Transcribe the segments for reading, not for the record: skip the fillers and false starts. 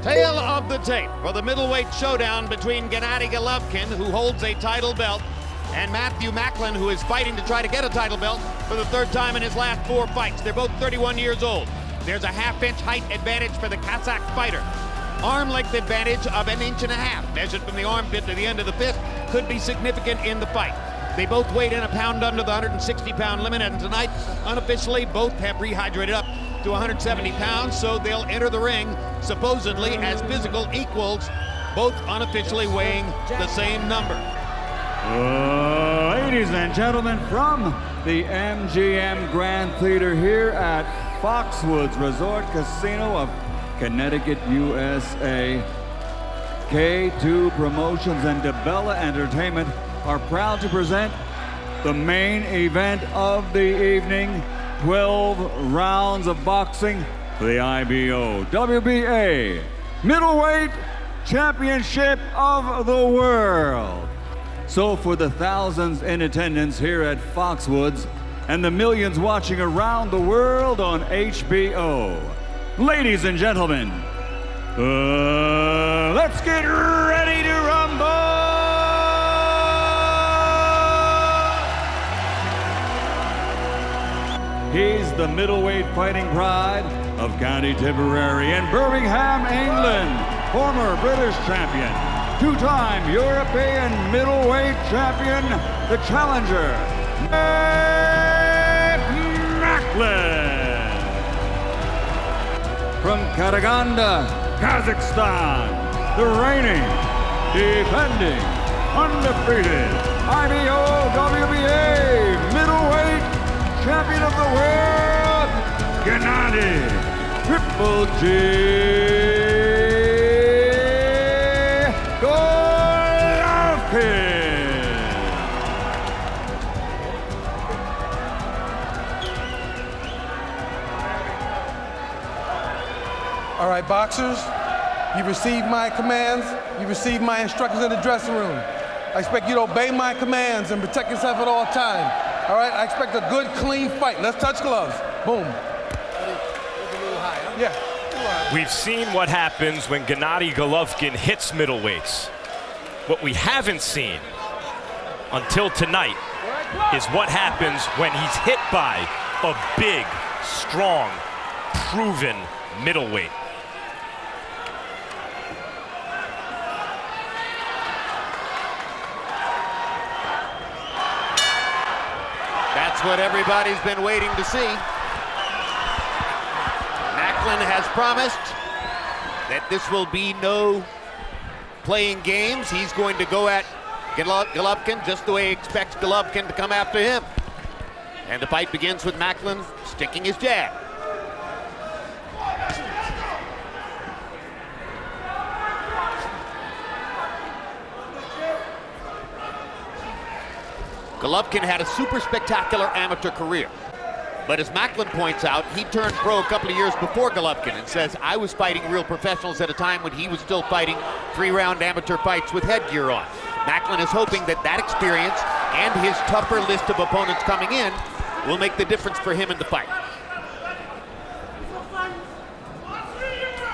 Tale of the tape for the middleweight showdown between Gennady GOLOVKIN, who holds a title belt, and Macklin, who is fighting to try to get a title belt for the third time in his last 4 fights. They're both 31 years old. There's a half-inch height advantage for the Kazakh fighter. Arm length advantage of 1.5 inches, measured from the armpit to the end of the fist, could be significant in the fight. They both weighed in a pound under the 160-pound limit, and tonight, unofficially, both have rehydrated up to 170 pounds, so they'll enter the ring supposedly as physical equals, both unofficially weighing the same number. Ladies and gentlemen, from the MGM Grand Theater here at Foxwoods Resort Casino of Connecticut, USA, K2 Promotions and DeBella Entertainment are proud to present the main event of the evening. 12 rounds of boxing for the IBO WBA Middleweight Championship of the World. So for the thousands in attendance here at Foxwoods and the millions watching around the world on HBO, ladies and gentlemen, let's get ready to rumble! He's the middleweight fighting pride of County Tipperary and Birmingham, England, former British champion, 2-time European middleweight champion, the challenger, Macklin. From Karaganda, Kazakhstan, the reigning, defending, undefeated IBO WBA middleweight champion of the world, Gennady Triple G Golovkin. All right, boxers, you received my commands, you received my instructions in the dressing room. I expect you to obey my commands and protect yourself at all times. All right, I expect a good, clean fight. Let's touch gloves. Boom. Yeah. We've seen what happens when Gennady Golovkin hits middleweights. What we haven't seen until tonight is what happens when he's hit by a big, strong, proven middleweight. That's what everybody's been waiting to see. Macklin has promised that this will be no playing games. He's going to go at Golovkin just the way he expects Golovkin to come after him. And the fight begins with Macklin sticking his jab. Golovkin had a super spectacular amateur career. But as Macklin points out, he turned pro a couple of years before Golovkin and says, I was fighting real professionals at a time when he was still fighting 3-round amateur fights with headgear on. Macklin is hoping that that experience and his tougher list of opponents coming in will make the difference for him in the fight.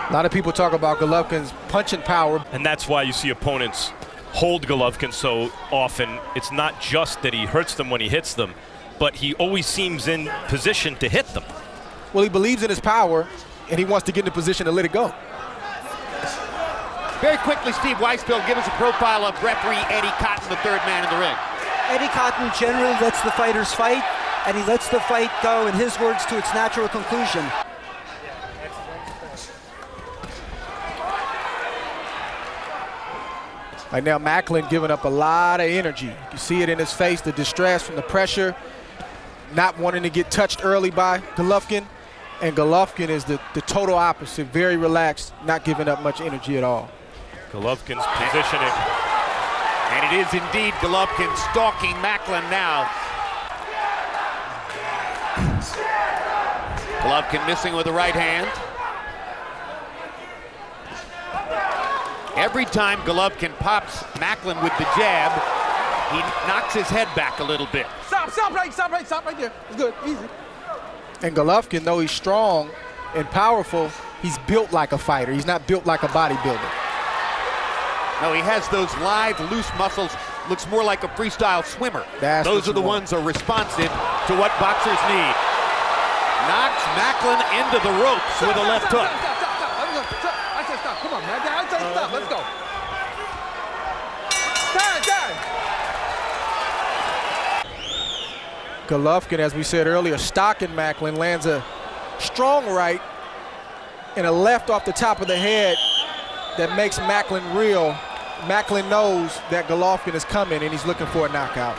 A lot of people talk about Golovkin's punching power. And that's why you see opponents hold Golovkin so often. It's not just that he hurts them when he hits them, but he always seems in position to hit them. Well, he believes in his power, and he wants to get in a position to let it go. Very quickly, Steve Weisfeld, give us a profile of referee Eddie Cotton, the third man in the ring. Eddie Cotton generally lets the fighters fight, and he lets the fight go, in his words, to its natural conclusion. Right now, Macklin giving up a lot of energy. You can see it in his face, the distress from the pressure, not wanting to get touched early by Golovkin. And Golovkin is the total opposite, very relaxed, not giving up much energy at all. Golovkin's positioning. And it is indeed Golovkin stalking Macklin now. Golovkin missing with the right hand. Every time Golovkin pops Macklin with the jab, he knocks his head back a little bit. Stop right there. It's good, easy. And Golovkin, though he's strong and powerful, He's built like a fighter. He's not built like a bodybuilder. No, he has those lithe, loose muscles. Looks more like a freestyle swimmer. Those are the ones that are responsive to what boxers need. Knocks Macklin into the ropes with a left hook. I said stop. Come on, man. I said stop. Let's go. Golovkin, as we said earlier, stalking Macklin, lands a strong right and a left off the top of the head that makes Macklin reel. Macklin knows that Golovkin is coming and he's looking for a knockout.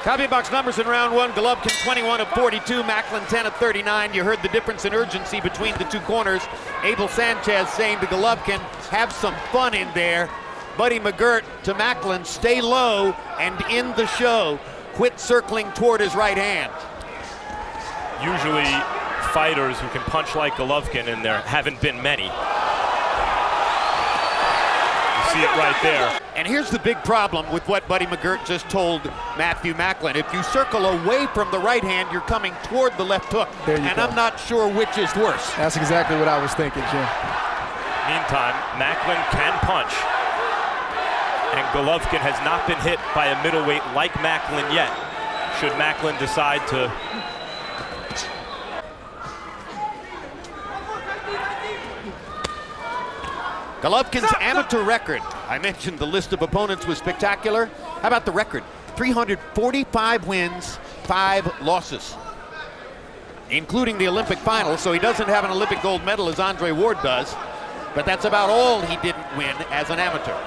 Copy box numbers in round one. Golovkin 21 of 42, Macklin 10 of 39. You heard the difference in urgency between the two corners. Abel Sanchez saying to Golovkin, have some fun in there. Buddy McGirt to Macklin, stay low and in the show. Quit circling toward his right hand. Usually fighters who can punch like Golovkin, and there haven't been many. You see it right there. And here's the big problem with what Buddy McGirt just told Matthew Macklin. If you circle away from the right hand, you're coming toward the left hook. And I'm not sure which is worse. That's exactly what I was thinking, Jim. Meantime, Macklin can punch. And Golovkin has not been hit by a middleweight like Macklin yet. Should Macklin decide to... Golovkin's amateur record. I mentioned the list of opponents was spectacular. How about the record? 345 wins, 5 losses, including the Olympic final. So he doesn't have an Olympic gold medal as Andre Ward does, but that's about all he didn't win as an amateur.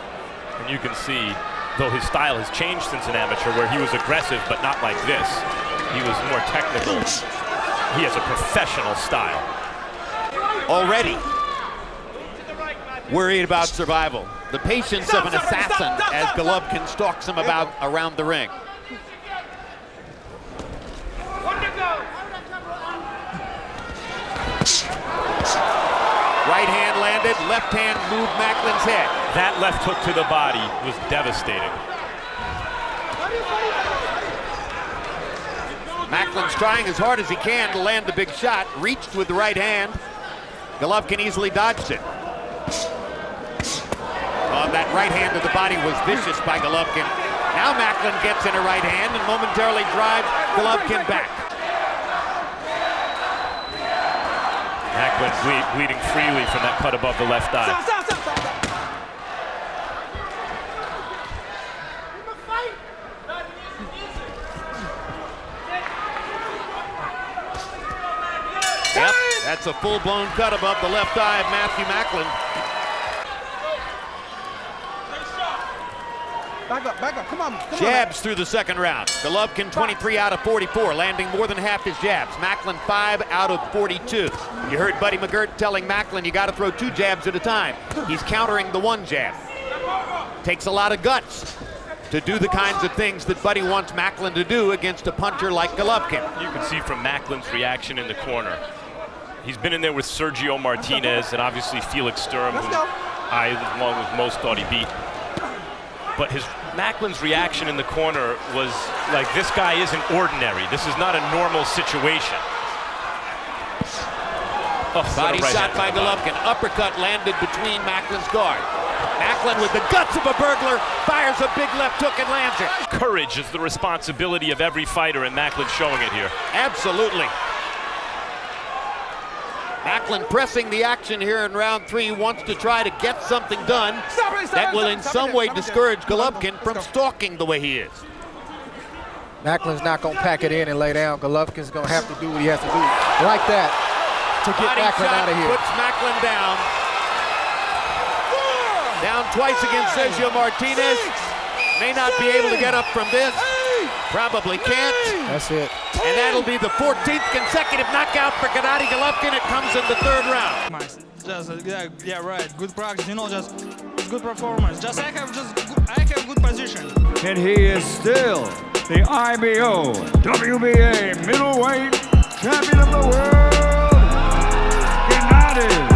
And you can see, though his style has changed since an amateur, where he was aggressive but not like this. He was more technical. He has a professional style. Already worried about survival. The patience of an assassin as Golovkin stalks him about around the ring. Right hand landed, left hand moved Macklin's head. That left hook to the body was devastating. Macklin's trying as hard as he can to land the big shot. Reached with the right hand. Golovkin easily dodged it. That right hand to the body was vicious by Golovkin. Now Macklin gets in a right hand and momentarily drives Golovkin back. Macklin bleeding freely from that cut above the left eye. Yep, that's a full-blown cut above the left eye of Matthew Macklin. Back up, come on. Jabs through the second round. Golovkin 23 out of 44, landing more than half his jabs. Macklin 5 out of 42. You heard Buddy McGirt telling Macklin you got to throw 2 jabs at a time. He's countering the 1 jab. Takes a lot of guts to do the kinds of things that Buddy wants Macklin to do against a puncher like Golovkin. You can see from Macklin's reaction in the corner. He's been in there with Sergio Martinez and obviously Felix Sturm, who I, along with most, thought he beat. But Macklin's reaction in the corner was like, this guy isn't ordinary. This is not a normal situation. Oh, body shot by Golovkin. Uppercut landed between Macklin's guard. Macklin with the guts of a burglar fires a big left hook and lands it. Courage is the responsibility of every fighter, and Macklin's showing it here. Absolutely. Macklin pressing the action here in round 3, wants to try to get something done that will in some way discourage Golovkin from stalking the way he is. Macklin's not going to pack it in and lay down. Golovkin's going to have to do what he has to do. Like that to get Body Macklin shot out of here. puts Macklin down. Down twice against Sergio Martinez. May not be able to get up from this. Probably can't. That's it. And that'll be the 14th consecutive knockout for Gennady Golovkin. It comes in the 3rd round. Just yeah, right. Good practice, you know, just good performance. Just I have good position. And he is still the IBO WBA middleweight champion of the world, Gennady